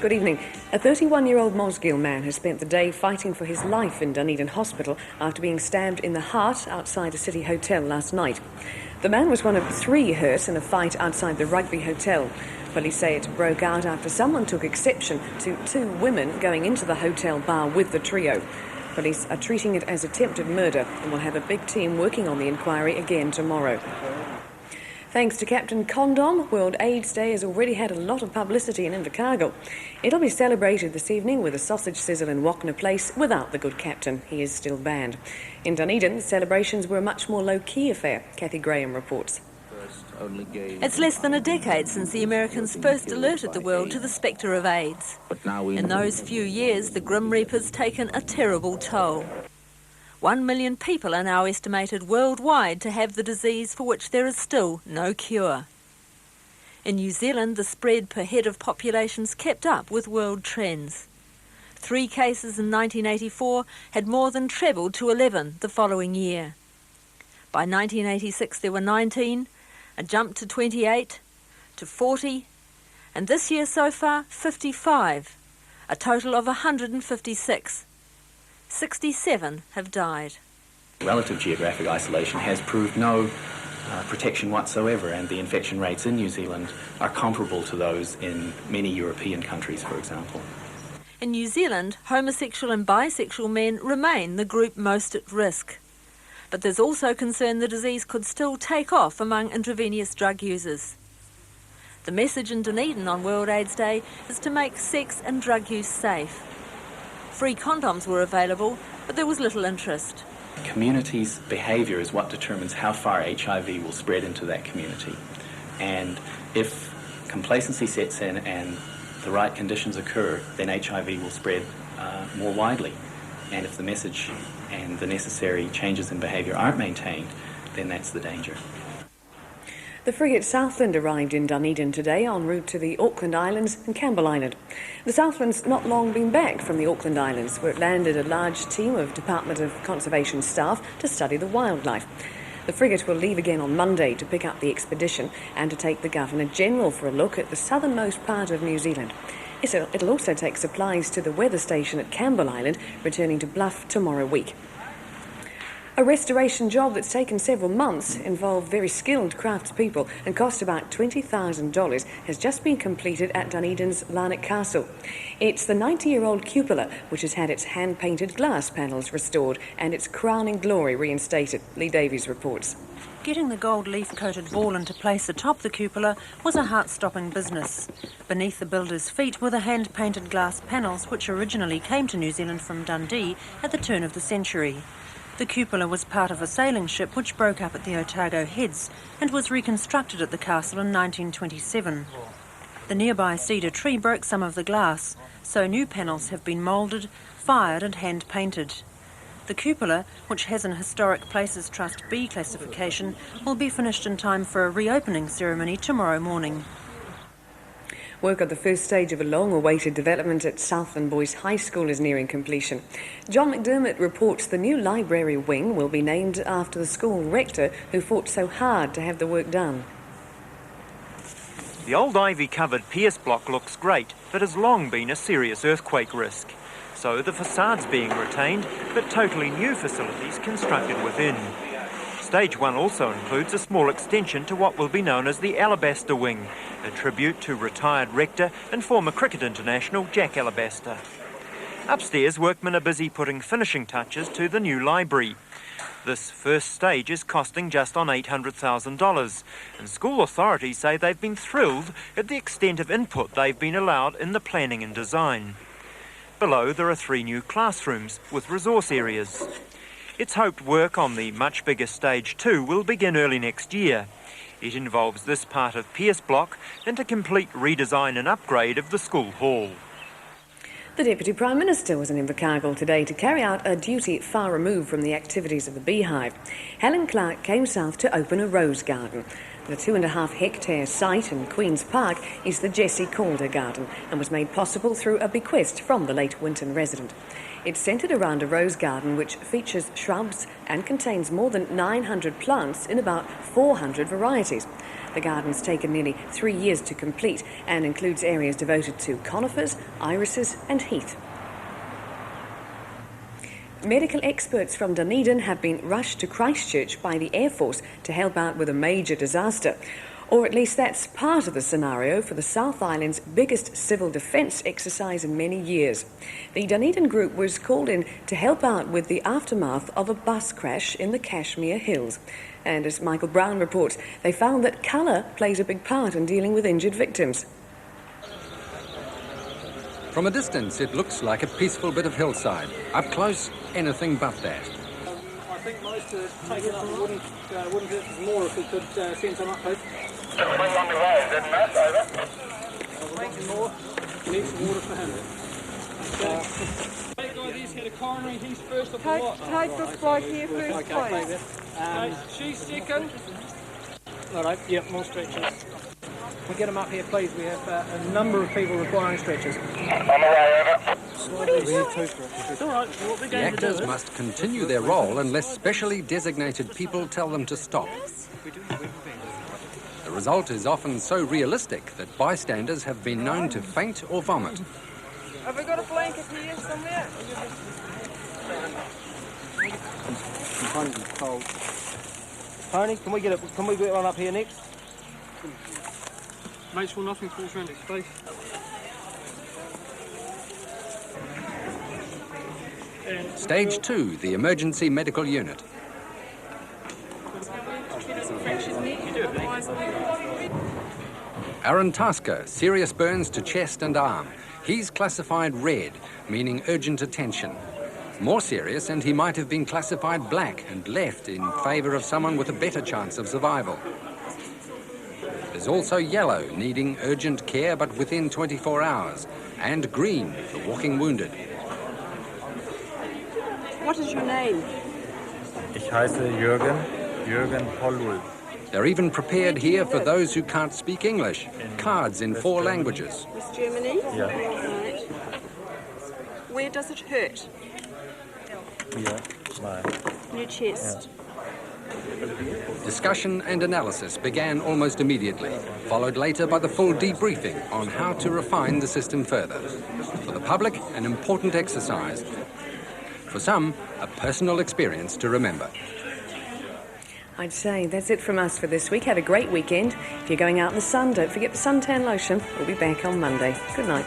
Good evening. A 31-year-old Mosgiel man has spent the day fighting for his life in Dunedin Hospital after being stabbed in the heart outside a city hotel last night. The man was one of 3 hurt in a fight outside the Rugby Hotel. Police say it broke out after someone took exception to 2 women going into the hotel bar with the trio. Police are treating it as attempted murder and will have a big team working on the inquiry again tomorrow. Thanks to Captain Condom, World AIDS Day has already had a lot of publicity in Invercargill. It'll be celebrated this evening with a sausage sizzle in Wagner Place without the good captain. He is still banned. In Dunedin, the celebrations were a much more low-key affair. Kathy Graham reports. It's less than a decade since the Americans first alerted the world to the spectre of AIDS. In those few years, the Grim Reaper's taken a terrible toll. 1 million people are now estimated worldwide to have the disease for which there is still no cure. In New Zealand, the spread per head of populations kept up with world trends. 3 cases in 1984 had more than trebled to 11 the following year. By 1986 there were 19, a jump to 28, to 40, and this year so far 55, a total of 156. 67 have died. Relative geographic isolation has proved no protection whatsoever, and the infection rates in New Zealand are comparable to those in many European countries, for example. In New Zealand, homosexual and bisexual men remain the group most at risk. But there's also concern the disease could still take off among intravenous drug users. The message in Dunedin on World AIDS Day is to make sex and drug use safe. Free condoms were available, but there was little interest. Community's behaviour is what determines how far HIV will spread into that community. And if complacency sets in and the right conditions occur, then HIV will spread more widely. And if the message and the necessary changes in behaviour aren't maintained, then that's the danger. The frigate Southland arrived in Dunedin today en route to the Auckland Islands and Campbell Island. The Southland's not long been back from the Auckland Islands, where it landed a large team of Department of Conservation staff to study the wildlife. The frigate will leave again on Monday to pick up the expedition and to take the Governor-General for a look at the southernmost part of New Zealand. It'll also take supplies to the weather station at Campbell Island, returning to Bluff tomorrow week. A restoration job that's taken several months, involved very skilled craftspeople and cost about $20,000, has just been completed at Dunedin's Larnach Castle. It's the 90-year-old Cupola, which has had its hand-painted glass panels restored and its crowning glory reinstated. Lee Davies reports. Getting the gold leaf-coated ball into place atop the cupola was a heart-stopping business. Beneath the builder's feet were the hand-painted glass panels which originally came to New Zealand from Dundee at the turn of the century. The cupola was part of a sailing ship which broke up at the Otago Heads and was reconstructed at the castle in 1927. The nearby cedar tree broke some of the glass, so new panels have been moulded, fired and hand-painted. The cupola, which has an Historic Places Trust B classification, will be finished in time for a reopening ceremony tomorrow morning. Work on the first stage of a long-awaited development at Southland Boys High School is nearing completion. John McDermott reports the new library wing will be named after the school rector who fought so hard to have the work done. The old ivy-covered Pierce block looks great, but has long been a serious earthquake risk. So the facade's being retained, but totally new facilities constructed within. Stage 1 also includes a small extension to what will be known as the Alabaster Wing, a tribute to retired rector and former cricket international Jack Alabaster. Upstairs, workmen are busy putting finishing touches to the new library. This first stage is costing just on $800,000, and school authorities say they've been thrilled at the extent of input they've been allowed in the planning and design. Below, there are 3 new classrooms with resource areas. It's hoped work on the much bigger Stage 2 will begin early next year. It involves this part of Pierce Block and a complete redesign and upgrade of the school hall. The Deputy Prime Minister was in Invercargill today to carry out a duty far removed from the activities of the beehive. Helen Clark came south to open a rose garden. The 2.5-hectare site in Queen's Park is the Jessie Calder Garden and was made possible through a bequest from the late Winton resident. It's centred around a rose garden which features shrubs and contains more than 900 plants in about 400 varieties. The garden's taken nearly 3 years to complete and includes areas devoted to conifers, irises and heath. Medical experts from Dunedin have been rushed to Christchurch by the Air Force to help out with a major disaster. Or at least that's part of the scenario for the South Island's biggest civil defence exercise in many years. The Dunedin group was called in to help out with the aftermath of a bus crash in the Kashmir Hills. And as Michael Brown reports, they found that colour plays a big part in dealing with injured victims. From a distance, it looks like a peaceful bit of hillside. Up close, anything but that. I think most of it's taken up. Wouldn't hurt us more if we could send some up, please. Bring on the road, isn't it? Over. Waiting more. Need some water for him. Hey guys, he's had a coronary. He's first of all. Take this bloke here first, please. She's second. All right. Yep. More stretchers. We get them up here, please. We have a number of people requiring stretchers. On the way, over. It's all right. What we're The going to do actors is... must continue their role unless specially designated people tell them to stop. The result is often so realistic that bystanders have been known to faint or vomit. Have we got a blanket here somewhere? Pony's cold. Pony, can we get one up here next? Make sure nothing falls around its face. Stage 2, the emergency medical unit. Aaron Tasker, serious burns to chest and arm. He's classified red, meaning urgent attention. More serious, and he might have been classified black and left in favour of someone with a better chance of survival. There's also yellow, needing urgent care but within 24 hours, and green, the walking wounded. What is your name? Ich heiße Jürgen Hollul. They're even prepared here for those who can't speak English. Cards in 4 languages. West Germany? Yeah. Right. Where does it hurt? Hier, nein. In your chest. Discussion and analysis began almost immediately, followed later by the full debriefing on how to refine the system further. For the public, an important exercise. For some, a personal experience to remember. I'd say that's it from us for this week. Have a great weekend. If you're going out in the sun, don't forget the suntan lotion. We'll be back on Monday. Good night.